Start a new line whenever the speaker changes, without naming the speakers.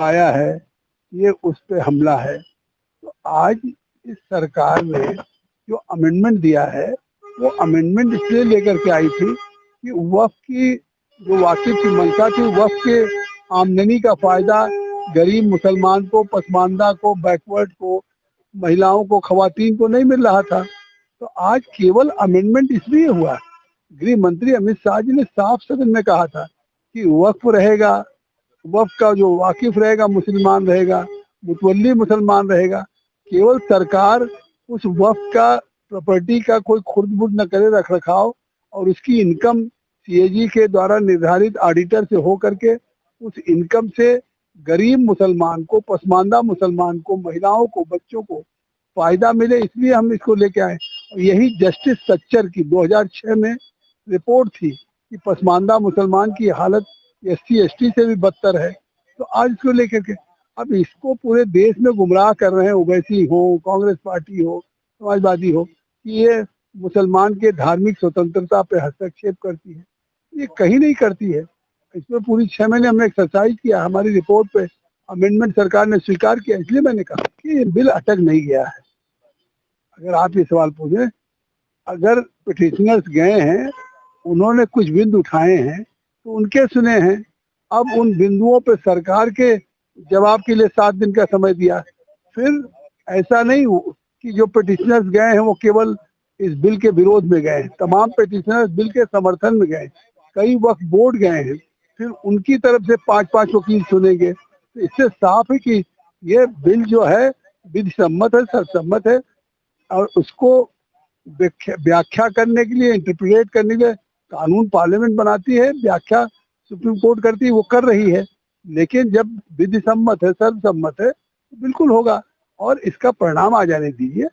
आया है, ये उस पे हमला है। तो आज इस सरकार ने जो अमेंडमेंट दिया है, वो अमेंडमेंट इसलिए लेकर के आई थी कि वक्फ की जो वाकिफ की मंशा थी, वक्फ के आमदनी का फायदा गरीब मुसलमान को, पसमानदा को, बैकवर्ड को, महिलाओं को, खवातीन को नहीं मिल रहा था। तो आज केवल अमेंडमेंट इसलिए हुआ, गृह मंत्री अमित शाह जी ने साफ सदन में कहा था कि वक्फ रहेगा, वक्फ का जो वाकिफ रहेगा मुसलमान रहेगा, मुतवल्ली मुसलमान रहेगा। केवल सरकार उस वक्फ का प्रॉपर्टी का कोई खुर्द-बुर्द न करे, रख रखाव, और उसकी इनकम सीएजी के द्वारा निर्धारित ऑडिटर से हो करके उस इनकम से गरीब मुसलमान को, पसमानदा मुसलमान को, महिलाओं को, बच्चों को फायदा मिले, इसलिए हम इसको लेके आए। और यही जस्टिस सच्चर की 2006 में रिपोर्ट थी कि पसमानदा मुसलमान की हालत SC/ST से भी बदतर है। तो आज इसको लेकर के अब इसको पूरे देश में गुमराह कर रहे हैं, ओवैसी हो, कांग्रेस पार्टी हो, समाजवादी हो, कि ये मुसलमान के धार्मिक स्वतंत्रता पे हस्तक्षेप करती है। ये कहीं नहीं करती है। इसमें पूरी 6 महीने हमने एक्सरसाइज किया, हमारी रिपोर्ट पे अमेंडमेंट सरकार ने स्वीकार किया। इसलिए मैंने कहा कि ये बिल अटक नहीं गया है। अगर आप ये सवाल पूछे, अगर पिटिशनर्स गए हैं, उन्होंने कुछ बिंदु उठाए हैं तो उनके सुने हैं। अब उन बिंदुओं पे सरकार के जवाब के लिए 7 दिन का समय दिया। फिर ऐसा नहीं कि जो पिटिशनर्स गए हैं वो केवल इस बिल के विरोध में गए हैं, तमाम पिटिशनर्स बिल के समर्थन में गए। कई वक्फ बोर्ड गए हैं, फिर उनकी तरफ से 5-5 वकील सुनेंगे। तो इससे साफ है कि ये बिल जो है विधि सम्मत है, सर्वसम्मत है, और उसको व्याख्या करने के लिए, इंटरप्रिटेट करने के लिए कानून पार्लियामेंट बनाती है, व्याख्या सुप्रीम कोर्ट करती है, वो कर रही है। लेकिन जब विधि सम्मत है, सर्वसम्मत है, तो बिल्कुल होगा, और इसका परिणाम आ जाने दीजिए।